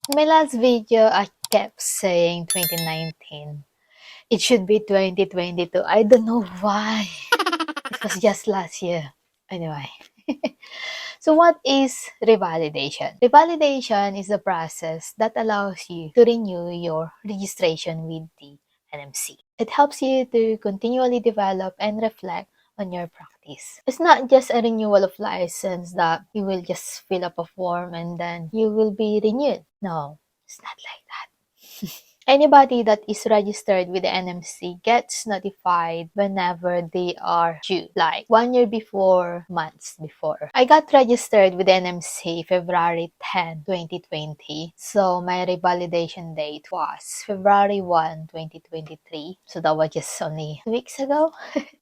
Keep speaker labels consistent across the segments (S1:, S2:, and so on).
S1: In my last video, I kept saying 2019. It should be 2022. I don't know why. It was just last year. Anyway. So what is revalidation? Revalidation is a process that allows you to renew your registration with the NMC. It helps you to continually develop and reflect on your practice. It's not just a renewal of license that you will just fill up a form and then you will be renewed. No, it's not like that. Anybody that is registered with the NMC gets notified whenever they are due, like 1 year before, months before. I got registered with the NMC February 10, 2020. So my revalidation date was February 1, 2023. So that was just only 2 weeks ago.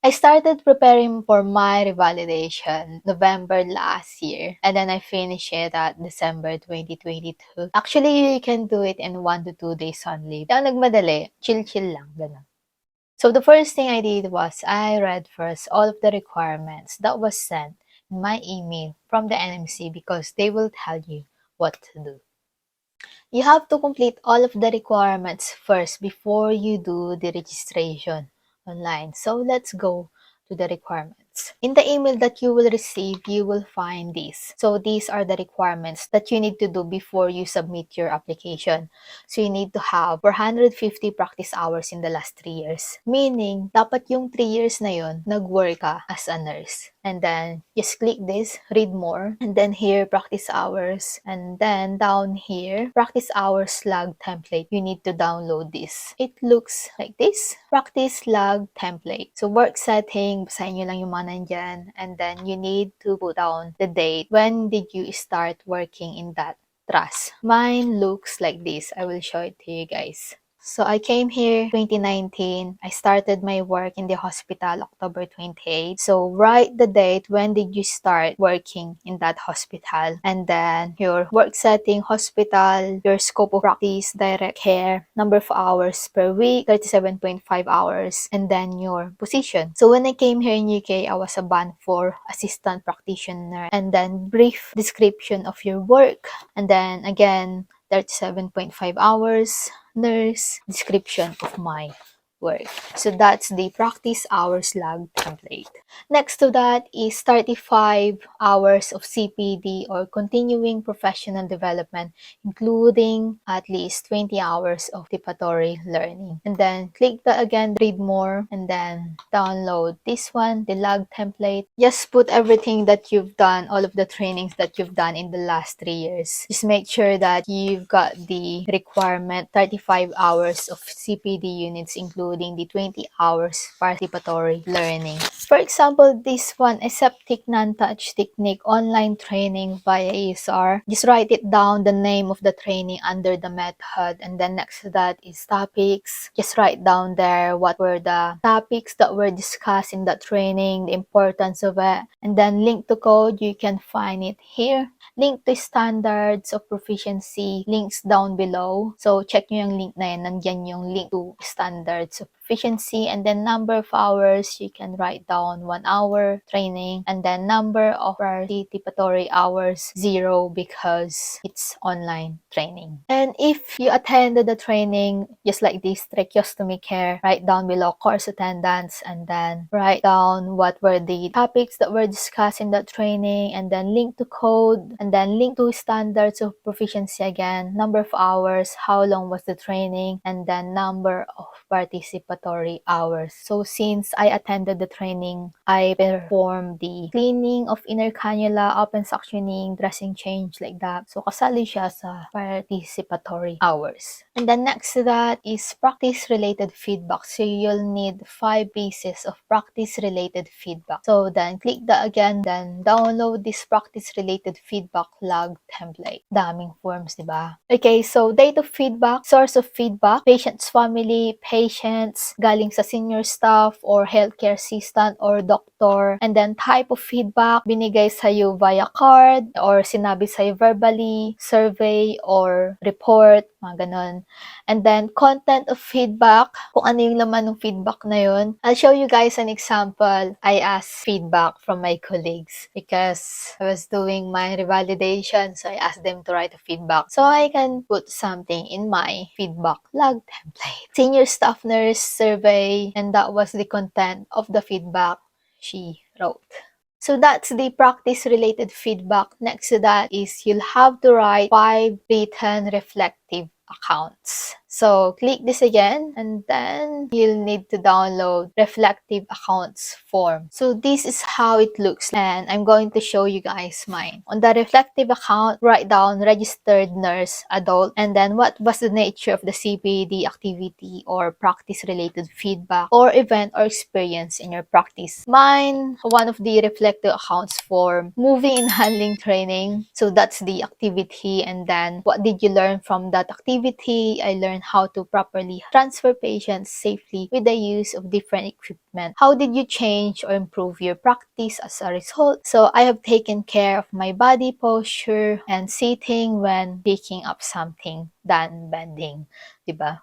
S1: I started preparing for my revalidation November last year, and then I finished it at December 2022. Actually, you can do it in 1 to 2 days only. Ang nagmadali, chill-chill lang, ganun. So the first thing I did was I read first all of the requirements that was sent in my email from the NMC because they will tell you what to do. You have to complete all of the requirements first before you do the registration online. So let's go to the requirements. In the email that you will receive, you will find these. So these are the requirements that you need to do before you submit your application. So you need to have 450 practice hours in the last 3 years. Meaning, dapat yung 3 years na yun, nag-work ka as a nurse. And then, just click this, read more. And then here, practice hours. And then, down here, practice hours log template. You need to download this. It looks like this. Practice log template. So, work setting, basahin nyo lang yung mga nandyan. And then, you need to put down the date. When did you start working in that trust? Mine looks like this. I will show it to you guys. So I came here 2019. I started my work in the hospital October 28. So write the date, when did you start working in that hospital, and then your work setting, hospital, your scope of practice, direct care, number of hours per week, 37.5 hours, and then your position. So when I came here in UK, I was a band 4 assistant practitioner, and then brief description of your work, and then again 37.5 hours, nurse, description of my work. So that's the practice hours log template. Next to that is 35 hours of CPD or continuing professional development, including at least 20 hours of preparatory learning. And then click the again, read more, and then download this one, the log template. Just put everything that you've done, all of the trainings that you've done in the last 3 years. Just make sure that you've got the requirement 35 hours of CPD units, including the 20 hours participatory learning. For example, this one, aseptic non-touch technique online training via ASR. Just write it down, the name of the training under the method, and then next to that is topics. Just write down there what were the topics that were discussed in that training, the importance of it, and then link to code. You can find it here. Link to standards of proficiency, links down below. So check nyo yung link na yan, nandyan yung link to standards of proficiency, and then number of hours, you can write down 1 hour training, and then number of participatory hours, 0, because it's online training. And if you attended the training, just like this, tracheostomy care, write down below course attendance, and then write down what were the topics that were discussed in that training, and then link to code, and then link to standards of proficiency again, number of hours, how long was the training, and then number of participatory hours. So since I attended the training, I performed the cleaning of inner cannula, open suctioning, dressing change, like that. So kasali siya sa participatory hours. And then next to that is practice-related feedback. So you'll need 5 pieces of practice-related feedback. So then click the again, then download this practice-related feedback log template. Daming forms, diba? Okay, so date of feedback, source of feedback, patient's family, patients, accounts galing sa senior staff or healthcare assistant or doctor. And then type of feedback, binigay sa'yo via card or sinabi sa'yo verbally, survey or report, mga ganon. And then content of feedback, kung ano yung laman ng feedback na yun. I'll show you guys an example. I asked feedback from my colleagues because I was doing my revalidation, so I asked them to write a feedback so I can put something in my feedback log template. Senior staff nurse survey, and that was the content of the feedback she wrote. So that's the practice-related feedback. Next to that is you'll have to write 5 written reflective accounts. So click this again, and then you'll need to download reflective accounts form. So this is how it looks, and I'm going to show you guys mine. On the reflective account, write down registered nurse adult, and then what was the nature of the CPD activity or practice related feedback or event or experience in your practice. Mine, one of the reflective accounts form, moving and handling training. So that's the activity, and then what did you learn from that activity? I learned how to properly transfer patients safely with the use of different equipment. How did you change or improve your practice as a result? So I have taken care of my body posture and sitting when picking up something than bending. Diba?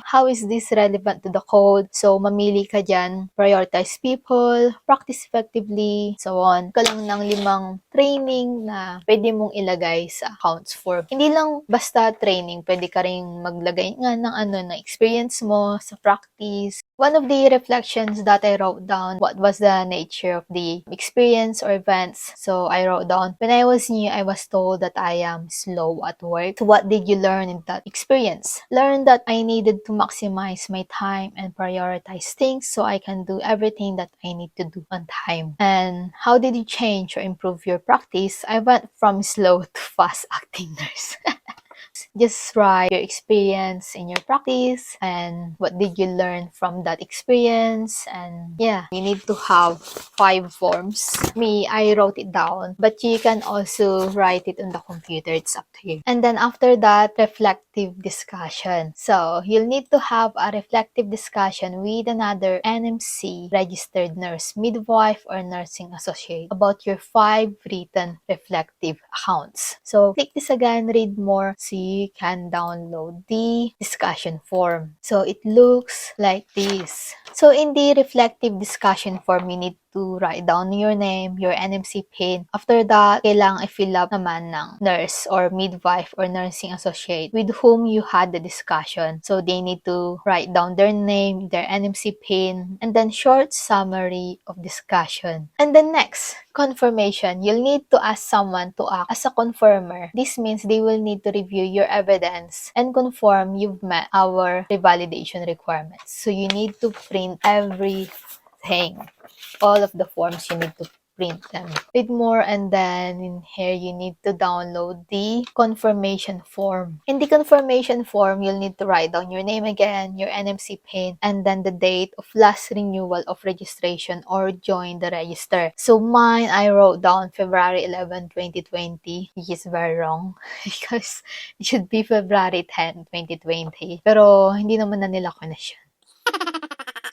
S1: How is this relevant to the code? So, mamili ka dyan, prioritize people, practice effectively, so on. Ka lang ng 5 training na pwede mong ilagay sa accounts form. Hindi lang basta training, pwede ka rin maglagay nga ng na experience mo sa practice. One of the reflections that I wrote down, what was the nature of the experience or events? So I wrote down, when I was new, I was told that I am slow at work. So what did you learn in that experience? Learn that I needed to maximize my time and prioritize things so I can do everything that I need to do on time. And how did you change or improve your practice? I went from slow to fast acting nurse. Just write your experience in your practice and what did you learn from that experience. And yeah, you need to have 5 forms. Me, I wrote it down, but you can also write it on the computer. It's up to you. And then after that, reflective discussion. So you'll need to have a reflective discussion with another NMC registered nurse, midwife, or nursing associate about your 5 written reflective accounts. So click this again, read more, so you can download the discussion form. So it looks like this. So in the reflective discussion form, you need to write down your name, your NMC PIN. After that, kailangan i-fill up naman ng nurse or midwife or nursing associate with whom you had the discussion. So they need to write down their name, their NMC PIN, and then short summary of discussion. And then next, confirmation. You'll need to ask someone to act as a confirmer. This means they will need to review your evidence and confirm you've met our revalidation requirements. So you need to print everything. All of the forms, you need to print them. Read more, and then in here you need to download the confirmation form. In the confirmation form, you'll need to write down your name again, your NMC PIN, and then the date of last renewal of registration or join the register. So mine, I wrote down February 11, 2020, which is very wrong because it should be February 10, 2020. Pero hindi naman na nila connection.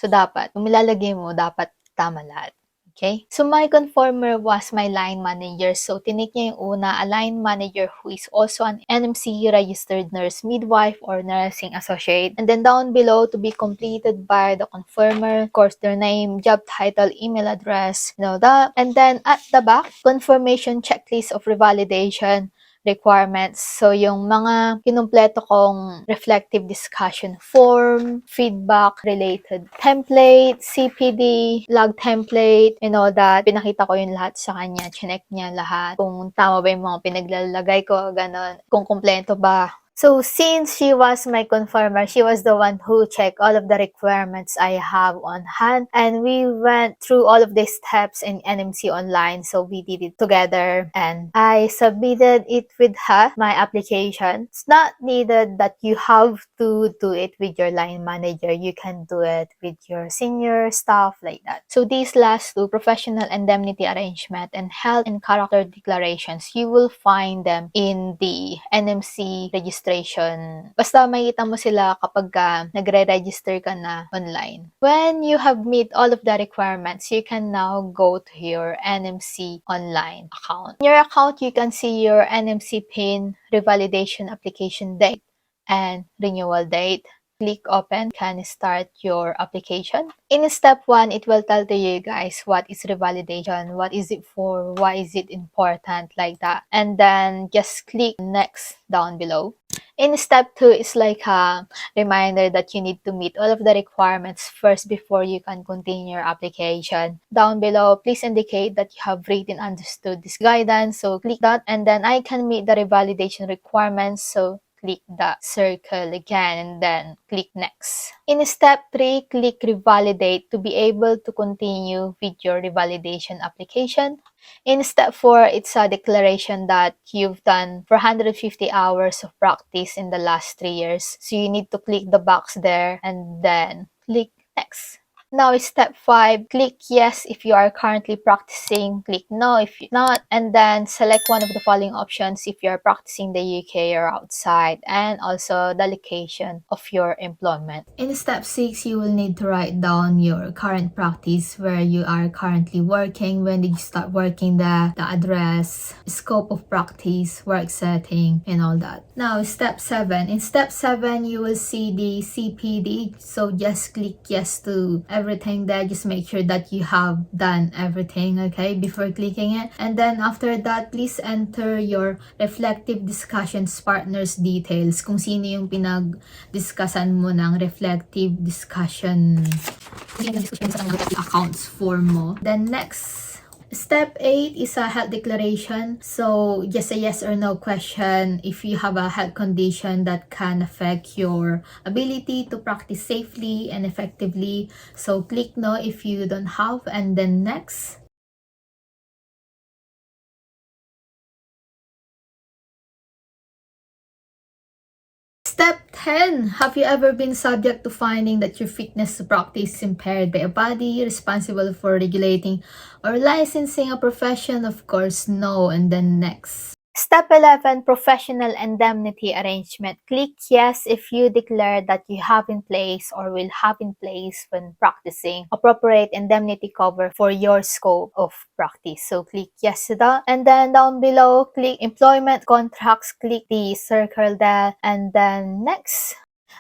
S1: So dapat, kung ilalagay mo, dapat tama lahat. Okay? So my conformer was my line manager. So tinik niya yung una, a line manager who is also an NMC registered nurse, midwife, or nursing associate. And then down below, to be completed by the conformer, of course, their name, job title, email address, that. And then at the back, confirmation checklist of revalidation requirements. So, yung mga kinumpleto kong reflective discussion form, feedback-related template, CPD, log template, that. Pinakita ko yung lahat sa kanya. Chinek niya lahat. Kung tama ba yung mga pinaglalagay ko, ganon. Kung kumpleto ba. So, since she was my confirmer, she was the one who checked all of the requirements I have on hand. And we went through all of the steps in NMC Online. So, we did it together. And I submitted it with her, my application. It's not needed that you have to do it with your line manager. You can do it with your senior staff, like that. So, these last 2, professional indemnity arrangement and health and character declarations, you will find them in the NMC register registration. Basta makita mo sila kapag nagre-register ka na online. When you have met all of the requirements, you can now go to your NMC online account. In your account, you can see your NMC PIN, revalidation application date, and renewal date. Click open, can start your application. In step 1, it will tell to you guys what is revalidation, what is it for, why is it important, like that. And then just click next down below. In step 2, it's like a reminder that you need to meet all of the requirements first before you can continue your application. Down below, please indicate that you have read and understood this guidance. So click that, and then I can meet the revalidation requirements. So click the circle again and then click next. In step 3, click revalidate to be able to continue with your revalidation application. In step 4, it's a declaration that you've done 450 hours of practice in the last 3 years. So you need to click the box there and then click next. Now, step 5, click yes if you are currently practicing, click no if you're not, and then select one of the following options if you are practicing the UK or outside, and also the location of your employment. In step 6, you will need to write down your current practice, where you are currently working, when did you start working there, the address, scope of practice, work setting, and all that. Now, step 7. In step 7, you will see the CPD, so just click yes to everything there. Just make sure that you have done everything, okay, before clicking it. And then after that, please enter your reflective discussions partners details, kung sino yung pinag-discussan mo ng reflective discussion accounts form mo. Then next, step 8 is a health declaration. So just a yes or no question if you have a health condition that can affect your ability to practice safely and effectively. So click no if you don't have, and then next. Step 10. Have you ever been subject to finding that your fitness to practice is impaired by a body responsible for regulating or licensing a profession? Of course, no. And then next. Step 11, professional indemnity arrangement. Click yes if you declare that you have in place or will have in place when practicing appropriate indemnity cover for your scope of practice. So click yes to that. And then down below, click employment contracts, click the circle there, and then next.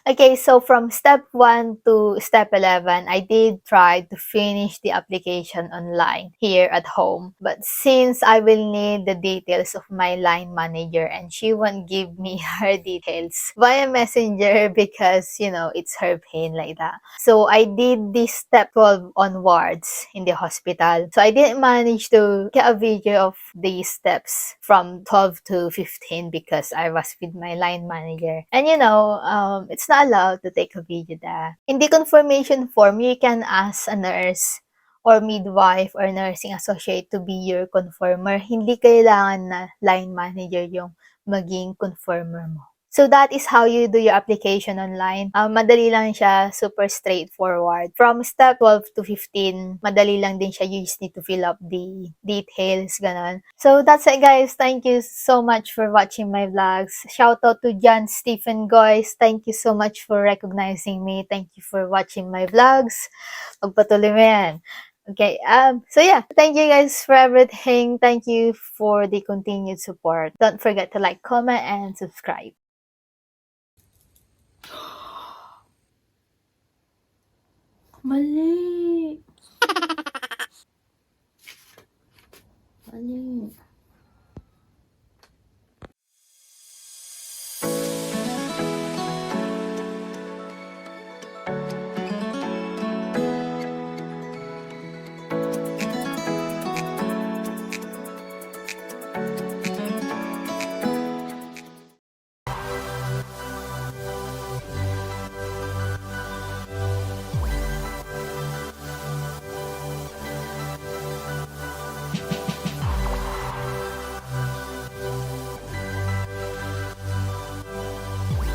S1: Okay, so from step 1 to step 11, I did try to finish the application online here at home. But since I will need the details of my line manager and she won't give me her details via messenger because, you know, it's her pain like that. So I did this step 12 onwards in the hospital. So I didn't manage to get a video of these steps from 12 to 15 because I was with my line manager. And you know, it's not allowed to take a video there. In the confirmation form, you can ask a nurse or midwife or nursing associate to be your confirmer. Hindi kailangan na line manager yung maging confirmer mo. So that is how you do your application online. Madali lang siya, super straightforward. From step 12 to 15, madali lang din siya. You just need to fill up the details, ganon. So that's it, guys. Thank you so much for watching my vlogs. Shout out to John Stephen Goyce. Thank you so much for recognizing me. Thank you for watching my vlogs. Magpatuloy mo yan. Okay, so yeah, thank you guys for everything. Thank you for the continued support. Don't forget to like, comment, and subscribe. Mali.